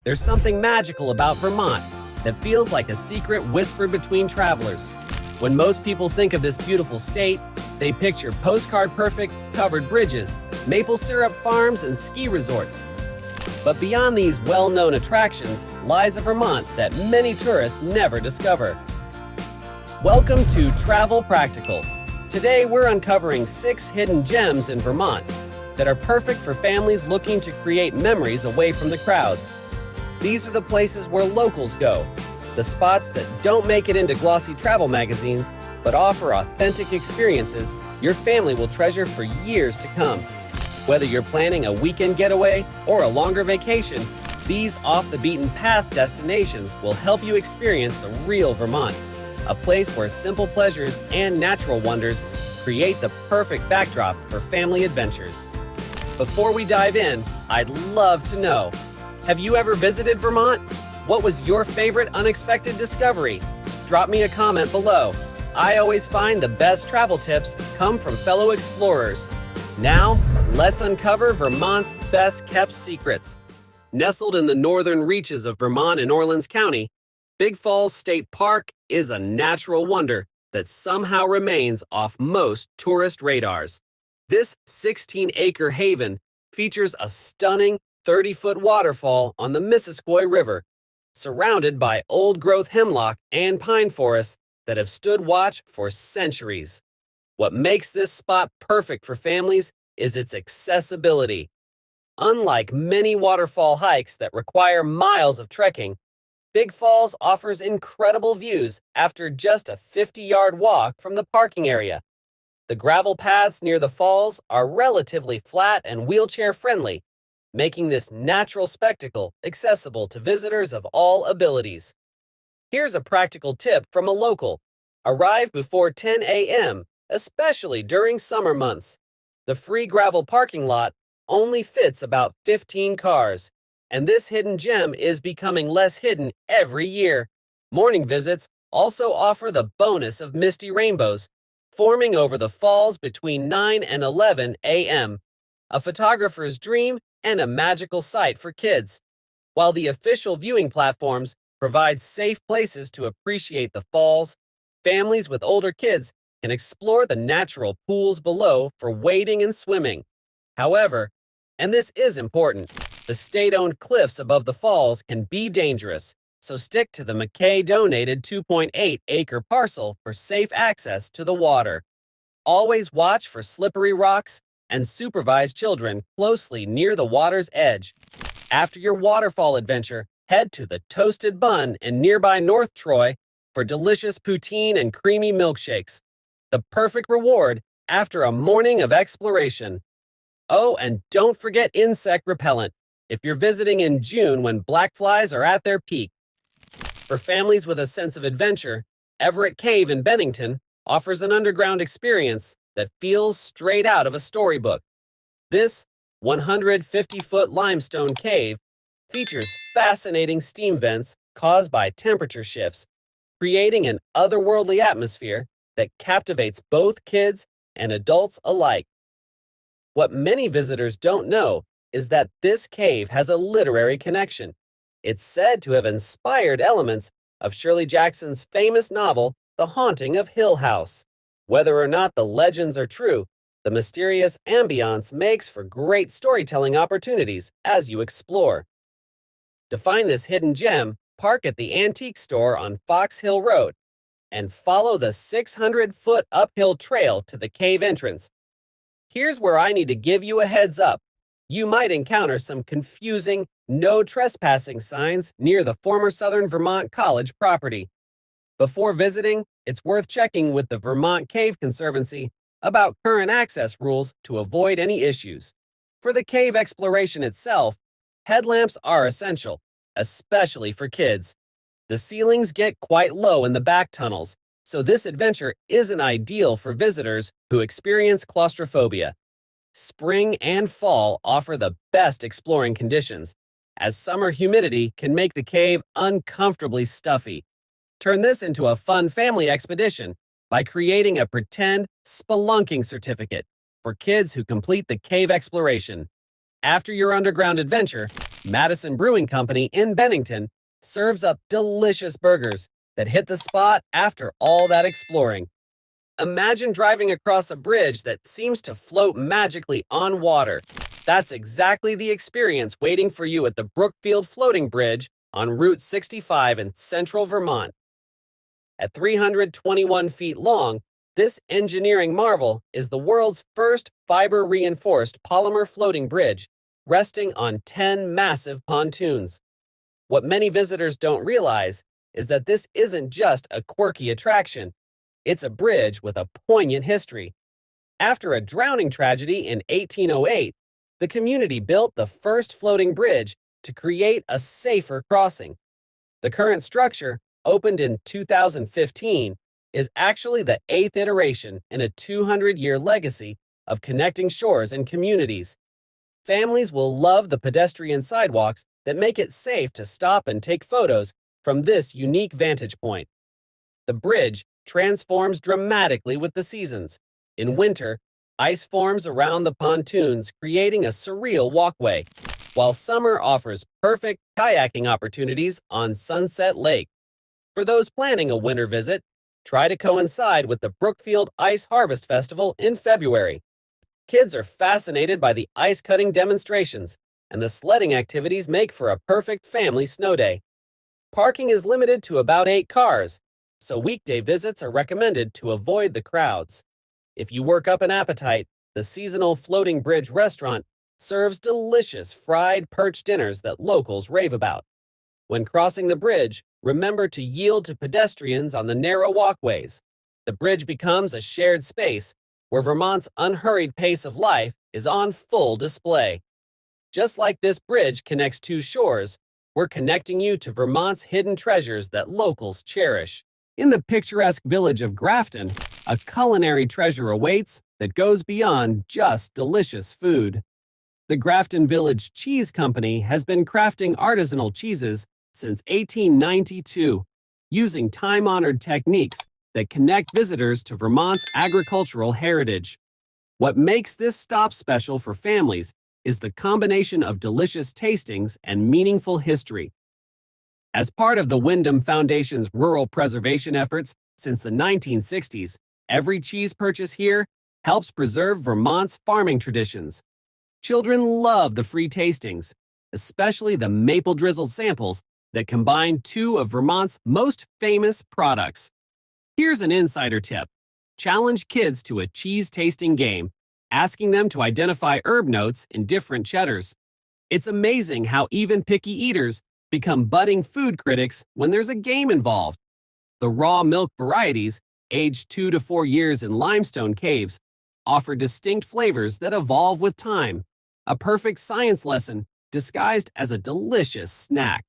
There's something magical about Vermont that feels like a secret whispered between travelers. When most people think of this beautiful state, they picture postcard-perfect covered bridges, maple syrup farms, and ski resorts. But beyond these well-known attractions lies a Vermont that many tourists never discover. Welcome to Travel Practical. Today we're uncovering 6 hidden gems in Vermont that are perfect for families looking to create memories away from the crowds. These are the places where locals go, the spots that don't make it into glossy travel magazines, but offer authentic experiences your family will treasure for years to come. Whether you're planning a weekend getaway or a longer vacation, these off-the-beaten-path destinations will help you experience the real Vermont, a place where simple pleasures and natural wonders create the perfect backdrop for family adventures. Before we dive in, I'd love to know, have you ever visited Vermont? What was your favorite unexpected discovery? Drop me a comment below. I always find the best travel tips come from fellow explorers. Now, let's uncover Vermont's best-kept secrets. Nestled in the northern reaches of Vermont in Orleans County, Big Falls State Park is a natural wonder that somehow remains off most tourist radars. This 16-acre haven features a stunning 30-foot waterfall on the Missisquoi River, surrounded by old-growth hemlock and pine forests that have stood watch for centuries. What makes this spot perfect for families is its accessibility. Unlike many waterfall hikes that require miles of trekking, Big Falls offers incredible views after just a 50-yard walk from the parking area. The gravel paths near the falls are relatively flat and wheelchair-friendly, making this natural spectacle accessible to visitors of all abilities. Here's a practical tip from a local. Arrive before 10 a.m., especially during summer months. The free gravel parking lot only fits about 15 cars, and this hidden gem is becoming less hidden every year. Morning visits also offer the bonus of misty rainbows, forming over the falls between 9 and 11 a.m., a photographer's dream and a magical sight for kids. While the official viewing platforms provide safe places to appreciate the falls, families with older kids can explore the natural pools below for wading and swimming. However, and this is important, the state-owned cliffs above the falls can be dangerous, so stick to the McKay-donated 2.8-acre parcel for safe access to the water. Always watch for slippery rocks and supervise children closely near the water's edge. After your waterfall adventure, head to the Toasted Bun in nearby North Troy for delicious poutine and creamy milkshakes, the perfect reward after a morning of exploration. Oh, and don't forget insect repellent if you're visiting in June when black flies are at their peak. For families with a sense of adventure, Everett Cave in Bennington offers an underground experience that feels straight out of a storybook. This 150-foot limestone cave features fascinating steam vents caused by temperature shifts, creating an otherworldly atmosphere that captivates both kids and adults alike. What many visitors don't know is that this cave has a literary connection. It's said to have inspired elements of Shirley Jackson's famous novel, The Haunting of Hill House. Whether or not the legends are true, the mysterious ambiance makes for great storytelling opportunities as you explore. To find this hidden gem, park at the antique store on Fox Hill Road and follow the 600-foot uphill trail to the cave entrance. Here's where I need to give you a heads up. You might encounter some confusing no trespassing signs near the former Southern Vermont College property. Before visiting, it's worth checking with the Vermont Cave Conservancy about current access rules to avoid any issues. For the cave exploration itself, headlamps are essential, especially for kids. The ceilings get quite low in the back tunnels, so this adventure isn't ideal for visitors who experience claustrophobia. Spring and fall offer the best exploring conditions, as summer humidity can make the cave uncomfortably stuffy. Turn this into a fun family expedition by creating a pretend spelunking certificate for kids who complete the cave exploration. After your underground adventure, Madison Brewing Company in Bennington serves up delicious burgers that hit the spot after all that exploring. Imagine driving across a bridge that seems to float magically on water. That's exactly the experience waiting for you at the Brookfield Floating Bridge on Route 65 in central Vermont. At 321 feet long, this engineering marvel is the world's first fiber-reinforced polymer floating bridge, resting on 10 massive pontoons. What many visitors don't realize is that this isn't just a quirky attraction. It's a bridge with a poignant history. After a drowning tragedy in 1808, the community built the first floating bridge to create a safer crossing. The current structure, opened in 2015, is actually the 8th iteration in a 200-year legacy of connecting shores and communities. Families will love the pedestrian sidewalks that make it safe to stop and take photos from this unique vantage point. The bridge transforms dramatically with the seasons. In winter, ice forms around the pontoons, creating a surreal walkway, while summer offers perfect kayaking opportunities on Sunset Lake. For those planning a winter visit, try to coincide with the Brookfield Ice Harvest Festival in February. Kids are fascinated by the ice-cutting demonstrations, and the sledding activities make for a perfect family snow day. Parking is limited to about 8 cars, so weekday visits are recommended to avoid the crowds. If you work up an appetite, the seasonal Floating Bridge restaurant serves delicious fried perch dinners that locals rave about. When crossing the bridge, remember to yield to pedestrians on the narrow walkways. The bridge becomes a shared space where Vermont's unhurried pace of life is on full display. Just like this bridge connects 2 shores, we're connecting you to Vermont's hidden treasures that locals cherish. In the picturesque village of Grafton, a culinary treasure awaits that goes beyond just delicious food. The Grafton Village Cheese Company has been crafting artisanal cheeses since 1892, using time-honored techniques that connect visitors to Vermont's agricultural heritage. What makes this stop special for families is the combination of delicious tastings and meaningful history. As part of the Wyndham Foundation's rural preservation efforts since the 1960s, every cheese purchase here helps preserve Vermont's farming traditions. Children love the free tastings, especially the maple-drizzled samples that combine 2 of Vermont's most famous products. Here's an insider tip. Challenge kids to a cheese-tasting game, asking them to identify herb notes in different cheddars. It's amazing how even picky eaters become budding food critics when there's a game involved. The raw milk varieties, aged 2 to 4 years in limestone caves, offer distinct flavors that evolve with time. A perfect science lesson disguised as a delicious snack.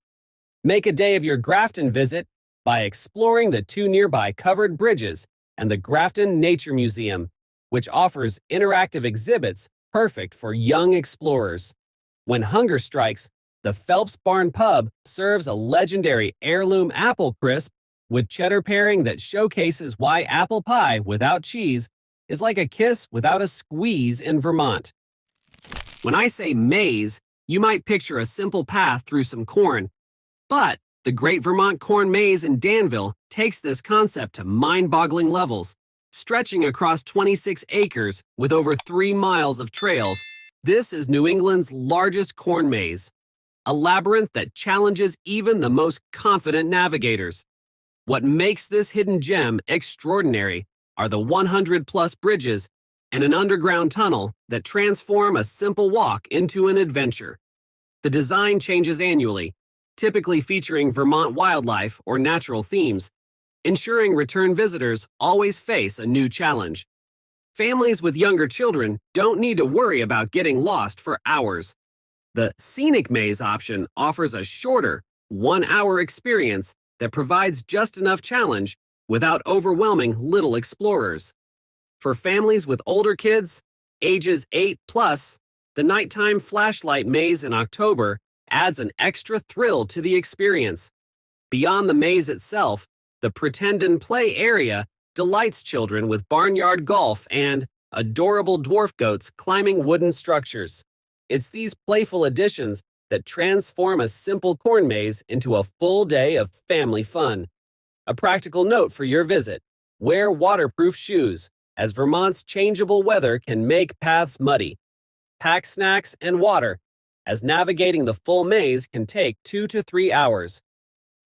Make a day of your Grafton visit by exploring the 2 nearby covered bridges and the Grafton Nature Museum, which offers interactive exhibits perfect for young explorers. When hunger strikes, the Phelps Barn Pub serves a legendary heirloom apple crisp with cheddar pairing that showcases why apple pie without cheese is like a kiss without a squeeze in Vermont. When I say maze, you might picture a simple path through some corn, but the Great Vermont Corn Maze in Danville takes this concept to mind-boggling levels. Stretching across 26 acres with over 3 miles of trails, this is New England's largest corn maze, a labyrinth that challenges even the most confident navigators. What makes this hidden gem extraordinary are the 100-plus bridges and an underground tunnel that transform a simple walk into an adventure. The design changes annually, typically featuring Vermont wildlife or natural themes, ensuring return visitors always face a new challenge. Families with younger children don't need to worry about getting lost for hours. The Scenic Maze option offers a shorter, 1-hour experience that provides just enough challenge without overwhelming little explorers. For families with older kids, ages 8 plus, the nighttime flashlight maze in October adds an extra thrill to the experience. Beyond the maze itself, the Pretend and Play area delights children with barnyard golf and adorable dwarf goats climbing wooden structures. It's these playful additions that transform a simple corn maze into a full day of family fun. A practical note for your visit: wear waterproof shoes, as Vermont's changeable weather can make paths muddy. Pack snacks and water, as navigating the full maze can take 2 to 3 hours.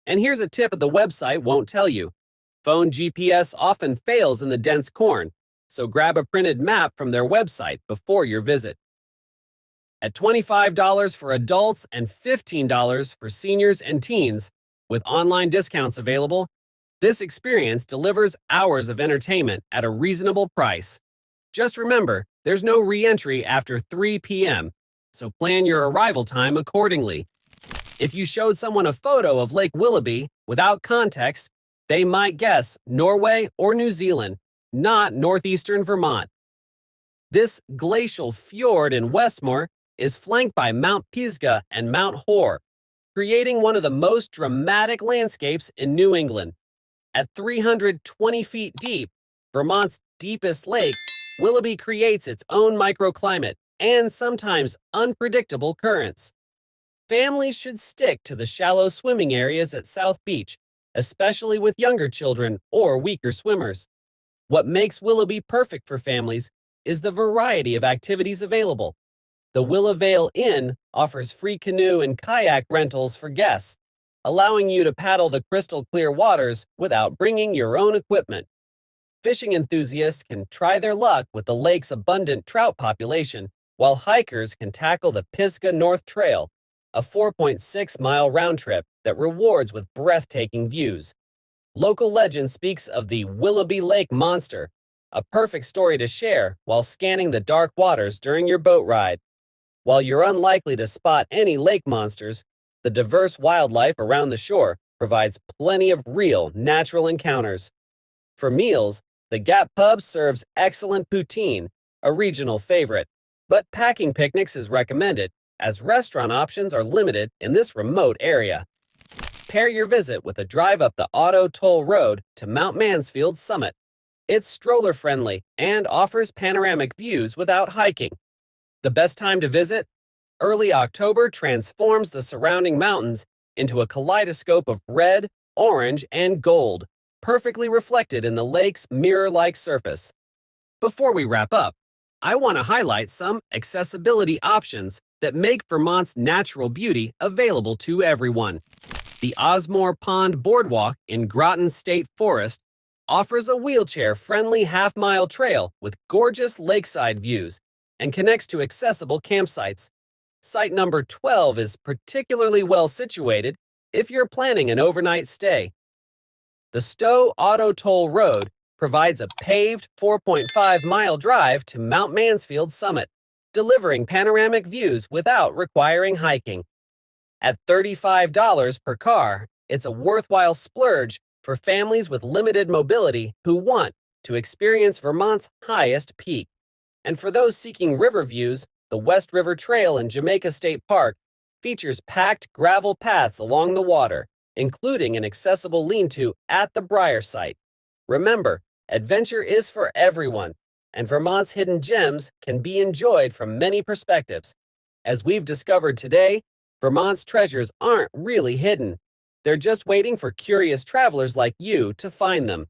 And here's a tip the website won't tell you. Phone GPS often fails in the dense corn, so grab a printed map from their website before your visit. At $25 for adults and $15 for seniors and teens, with online discounts available, this experience delivers hours of entertainment at a reasonable price. Just remember, there's no re-entry after 3 p.m., so plan your arrival time accordingly. If you showed someone a photo of Lake Willoughby without context, they might guess Norway or New Zealand, not northeastern Vermont. This glacial fjord in Westmore is flanked by Mount Pisgah and Mount Hoare, creating one of the most dramatic landscapes in New England. At 320 feet deep, Vermont's deepest lake, Willoughby creates its own microclimate and sometimes unpredictable currents. Families should stick to the shallow swimming areas at South Beach, especially with younger children or weaker swimmers. What makes Willoughby perfect for families is the variety of activities available. The Willowvale Inn offers free canoe and kayak rentals for guests, allowing you to paddle the crystal clear waters without bringing your own equipment. Fishing enthusiasts can try their luck with the lake's abundant trout population, while hikers can tackle the Pisgah North Trail, a 4.6-mile round trip that rewards with breathtaking views. Local legend speaks of the Willoughby Lake Monster, a perfect story to share while scanning the dark waters during your boat ride. While you're unlikely to spot any lake monsters, the diverse wildlife around the shore provides plenty of real, natural encounters. For meals, the Gap Pub serves excellent poutine, a regional favorite, but packing picnics is recommended, as restaurant options are limited in this remote area. Pair your visit with a drive up the Auto Toll Road to Mount Mansfield's summit. It's stroller-friendly and offers panoramic views without hiking. The best time to visit? Early October transforms the surrounding mountains into a kaleidoscope of red, orange, and gold, perfectly reflected in the lake's mirror-like surface. Before we wrap up, I want to highlight some accessibility options that make Vermont's natural beauty available to everyone. The Osmore Pond Boardwalk in Groton State Forest offers a wheelchair-friendly half-mile trail with gorgeous lakeside views and connects to accessible campsites. Site number 12 is particularly well situated if you're planning an overnight stay. The Stowe Auto Toll Road provides a paved 4.5-mile drive to Mount Mansfield's summit, delivering panoramic views without requiring hiking. At $35 per car, it's a worthwhile splurge for families with limited mobility who want to experience Vermont's highest peak. And for those seeking river views, the West River Trail in Jamaica State Park features packed gravel paths along the water, including an accessible lean-to at the Briar site. Remember, adventure is for everyone, and Vermont's hidden gems can be enjoyed from many perspectives. As we've discovered today, Vermont's treasures aren't really hidden. They're just waiting for curious travelers like you to find them.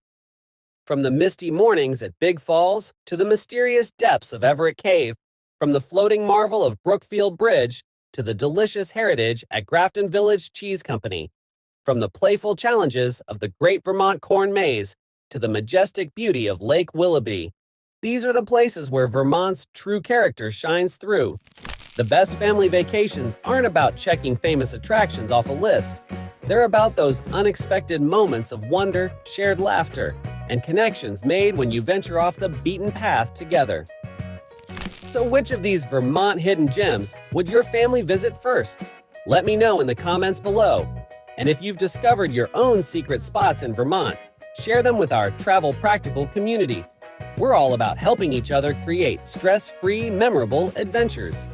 From the misty mornings at Big Falls to the mysterious depths of Everett Cave, from the floating marvel of Brookfield Bridge to the delicious heritage at Grafton Village Cheese Company, from the playful challenges of the Great Vermont Corn Maze to the majestic beauty of Lake Willoughby, these are the places where Vermont's true character shines through. The best family vacations aren't about checking famous attractions off a list. They're about those unexpected moments of wonder, shared laughter, and connections made when you venture off the beaten path together. So which of these Vermont hidden gems would your family visit first? Let me know in the comments below. And if you've discovered your own secret spots in Vermont, share them with our Travel Practical community. We're all about helping each other create stress-free, memorable adventures.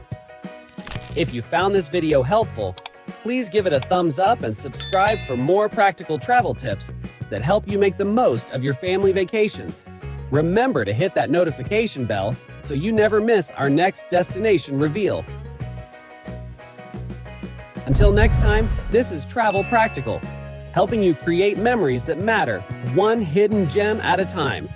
If you found this video helpful, please give it a thumbs up and subscribe for more practical travel tips that help you make the most of your family vacations. Remember to hit that notification bell so you never miss our next destination reveal. Until next time, this is Travel Practical, helping you create memories that matter, one hidden gem at a time.